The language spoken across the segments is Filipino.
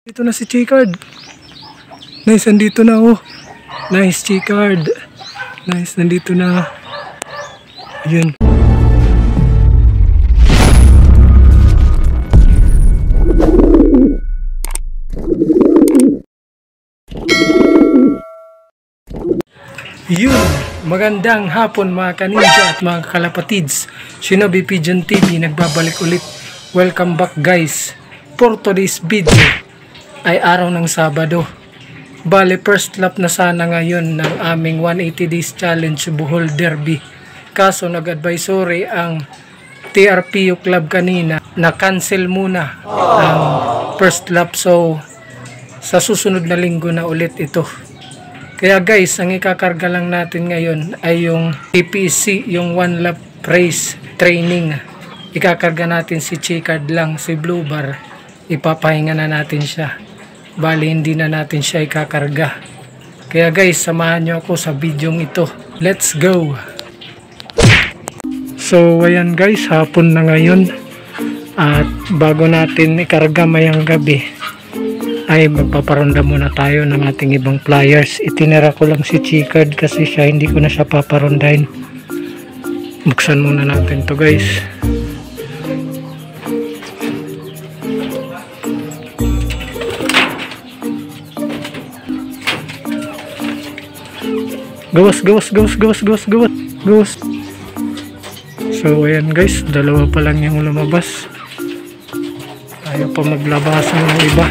Dito na si Chicard. Nice, nandito na oh. Nice, Chicard. Nice, nandito na. Ayun. Yun, magandang hapon mga kaninja at mga kalapatids. Shinobi Pigeon TV nagbabalik ulit. Welcome back guys. For today's video ay araw ng Sabado. Bale, first lap na sana ngayon ng aming 180 days challenge Bohol Derby. Kaso nag-advisory ang TRPU Club kanina na cancel muna ang first lap. So sa susunod na linggo na ulit ito. Kaya guys, ang ikakarga lang natin ngayon ay yung TPC, yung one lap race training. Ikakarga natin si Chicard lang, si Blue Bar. Ipapahinga na natin siya. Bali, hindi na natin siya ikakarga. Kaya guys, samahan nyo ako sa videong ito. Let's go! So, ayan guys, hapon na ngayon. At bago natin ikarga mayang gabi, ay magpaparonda muna tayo ng ating ibang flyers. Itinira ko lang si Chicard kasi siya, hindi ko na siya paparondahin. Buksan muna natin to guys. Gawas. So ayan guys, dalawa pa lang yung lumabas. Ayaw pa maglabasan ng iba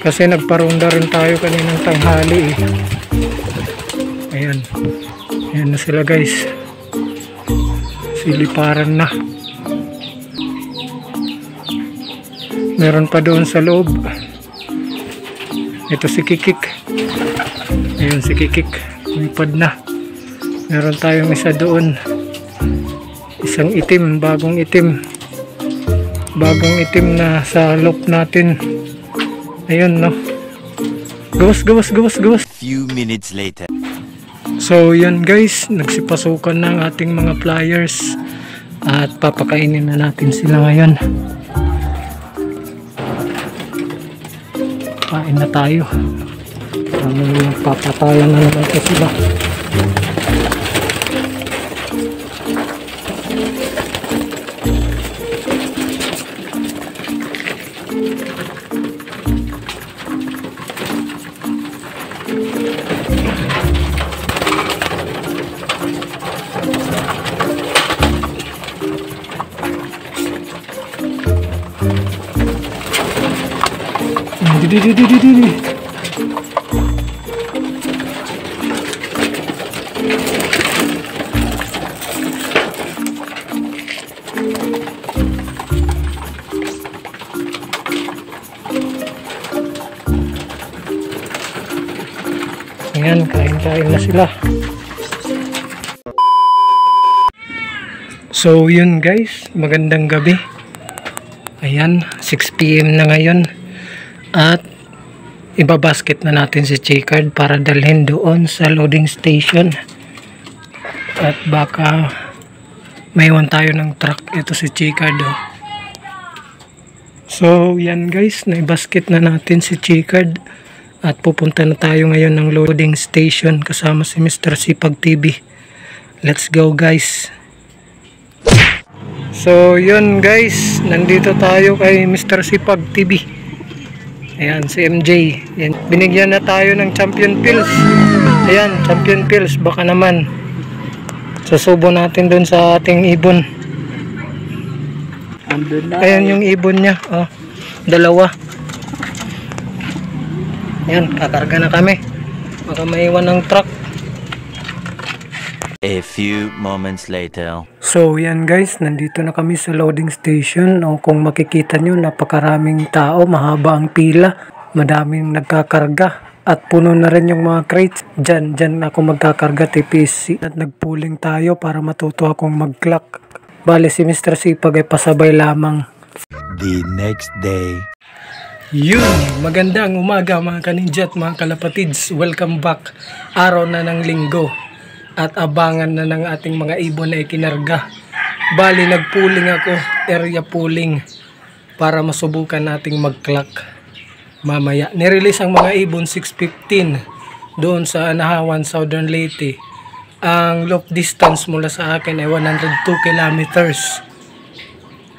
kasi nagparonda rin tayo kaninang tanghali eh. Ayan na sila guys, siliparan na. Meron pa doon sa loob. Ito si Kikik. Ayun si Kikik, lumipad na. Meron tayong isa doon, isang itim, bagong itim na sa loop natin. Ayun no. Gawas. Few minutes later. So yan guys, nagsipasukan na ang ating mga flyers at papakainin na natin sila ngayon. Kain na tayo. Papatayan na naman ito sila. Ayan, kain na sila. So yun guys, magandang gabi. Ayan, 6 PM na ngayon. At ibabasket na natin si Chicard para dalhin doon sa loading station. At baka maiwan tayo ng truck. Ito si Chicard oh. So yan guys, naibasket na natin si Chicard. At pupunta na tayo ngayon ng loading station kasama si Mr. Sipag TV. Let's go guys. So yun guys, nandito tayo kay Mr. Sipag TV. Ayan si MJ. Ayan, binigyan na tayo ng champion pills. Ayan, champion pills. Baka naman susubo natin dun sa ating ibon. Ayan yung ibon niya oh, dalawa. Ayan, kakarga na kami. Baka maiwan ng truck. A few moments later. So yan guys, nandito na kami sa loading station. O, kung makikita nyo, napakaraming tao, mahaba ang pila, madaming nagkakarga at puno na rin yung mga crates. Dyan ako magkakarga TPC at nagpooling tayo para matuto akong mag-clock. Bale si Mr. Sipag ay pasabay lamang. The next day. Yun, magandang umaga mga kaninja at mga kalapatids. Welcome back. Araw na ng linggo at abangan na ng ating mga ibon na ikinarga. Bali, nagpooling ako, area pooling, para masubukan nating mag-clock. mamaya. Nirelease ang mga ibon 6:15 doon sa Anahawan, Southern Leyte. Ang loop distance mula sa akin ay 102 kilometers.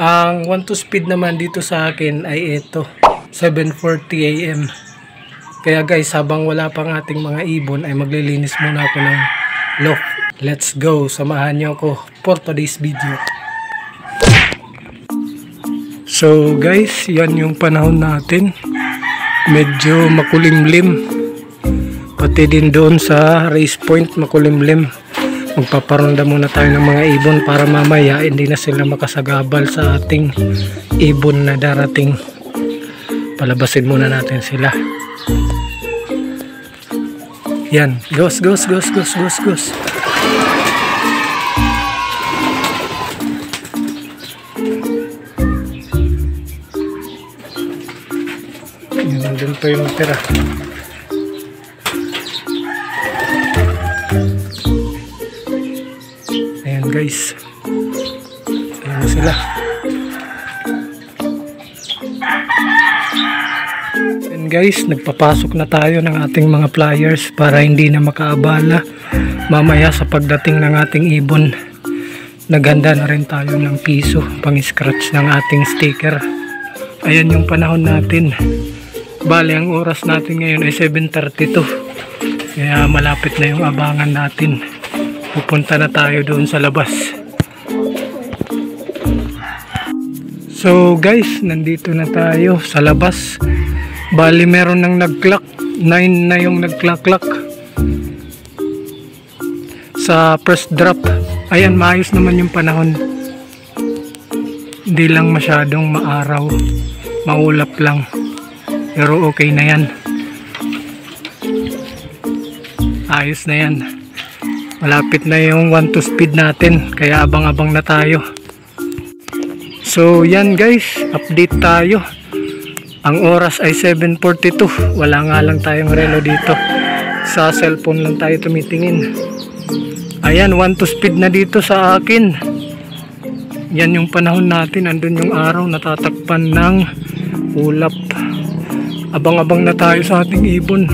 Ang 1-2 speed naman dito sa akin ay ito, 7:40 AM. Kaya guys, habang wala pang ating mga ibon ay maglilinis muna ako ng loop. Let's go, samahan nyo ako for today's video. So guys, yan yung panahon natin. Medyo makulimlim. Pati din doon sa race point makulimlim. Magpaparonda muna tayo ng mga ibon para mamaya hindi na sila makasagabal sa ating ibon na darating. Palabasin muna natin sila. Yan, gos. Yan, nandun pa yung tira. Ayan guys. Ayan na sila. And guys, nagpapasok na tayo ng ating mga flyers para hindi na makaabala mamaya sa pagdating ng ating ibon. Naghanda na rin tayo ng piso pang scratch ng ating sticker. Ayan yung panahon natin. Bale, ang oras natin ngayon ay 7:32. Kaya malapit na yung abangan natin. Pupunta na tayo doon sa labas. So guys, nandito na tayo sa labas. Bali meron nang nag-clock, 9 na yung nag-clock sa first drop. Ayan, maayos naman yung panahon. Hindi lang masyadong maaraw, maulap lang, pero okay na yan. Ayos na yan. Malapit na yung 1-2 speed natin, kaya abang-abang na tayo. So yan guys, update tayo. Ang oras ay 7:42. Wala nga lang tayong relo dito. Sa cellphone lang tayo tumitingin. Ayan, 1-2 speed na dito sa akin. Yan yung panahon natin. Andun yung araw, natatakpan ng ulap. Abang-abang na tayo sa ating ibon.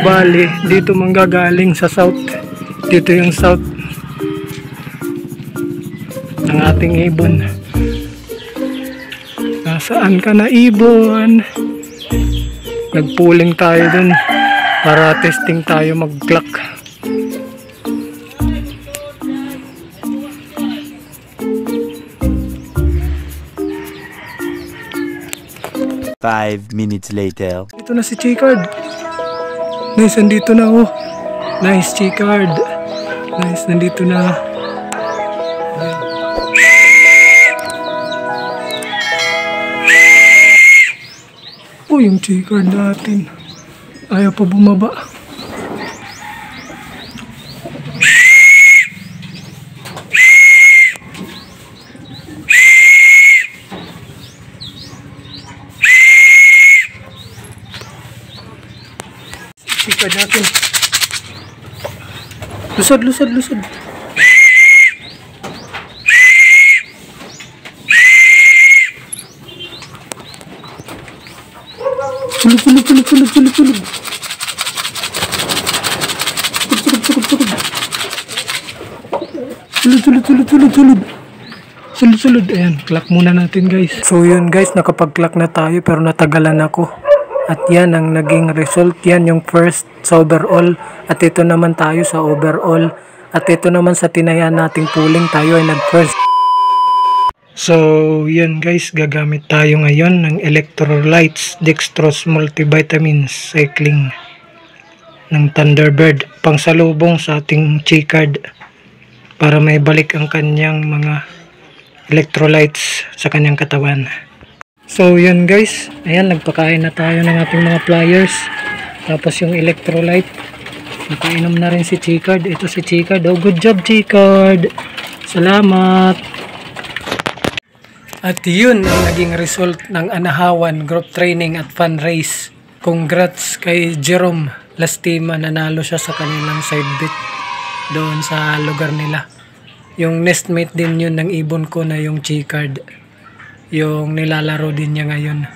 Bali, dito manggagaling sa south. Dito yung south ng ating ibon. Nasaan ka na ibon? Nagpooling tayo dun para testing tayo mag-clock. Five minutes later. Ito na si Chicard. Nice, nandito na oh. Nice, Chicard. Nice, nandito na. Oh, yung Chicard natin. Ayaw pa bumaba. Chicard natin. Lusod. Tulog. Sulod. Ayan, clock muna natin guys. So yun guys, nakapag-clock na tayo pero natagalan ako. At yan ang naging result. Yan yung first sa overall. At ito naman tayo sa overall. At ito naman sa tinayan nating pooling, tayo ay nag-first. So yun guys, gagamit tayo ngayon ng electrolytes, dextrose multivitamins, cycling ng Thunderbird, pangsalubong sa ating Chicard para may balik ang kanyang mga electrolytes sa kanyang katawan. So yun guys, ayan, nagpakain na tayo ng ating mga flyers, tapos yung electrolyte nakainom na rin si Chicard. Ito si Chicard. Oh, good job Chicard, salamat. At yun ang naging result ng Anahawan Group Training at Fun Race. Congrats kay Jerome Lastima, nanalo siya sa kanilang side bet doon sa lugar nila. Yung nestmate din yun ng ibon ko na yung Chicard. Yung nilalaro din niya ngayon.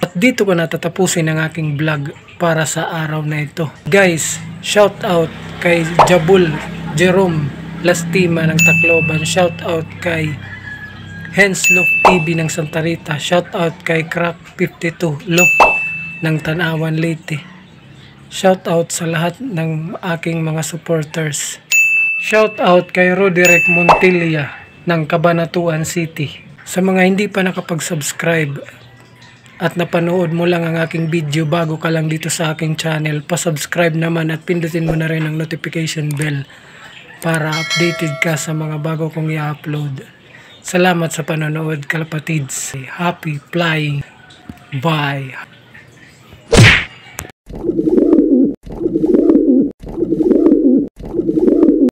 At dito ko natatapusin ang aking vlog para sa araw na ito. Guys, shout out kay Jabul Jerome Lastima ng Tacloban. Shout out kay Hensloof TV ng Santa Rita. Shout out kay Crack 52 Loop ng Tanawan Leyte. Shout out sa lahat ng aking mga supporters. Shout out kay Roderick Montilla ng Cabanatuan City. Sa mga hindi pa nakapag-subscribe at napanood mo lang ang aking video bago ka lang dito sa aking channel, pa-subscribe naman at pindutin mo na rin ang notification bell para updated ka sa mga bago kong i-upload. Salamat sa panonood, kalapatids. Happy flying. Bye.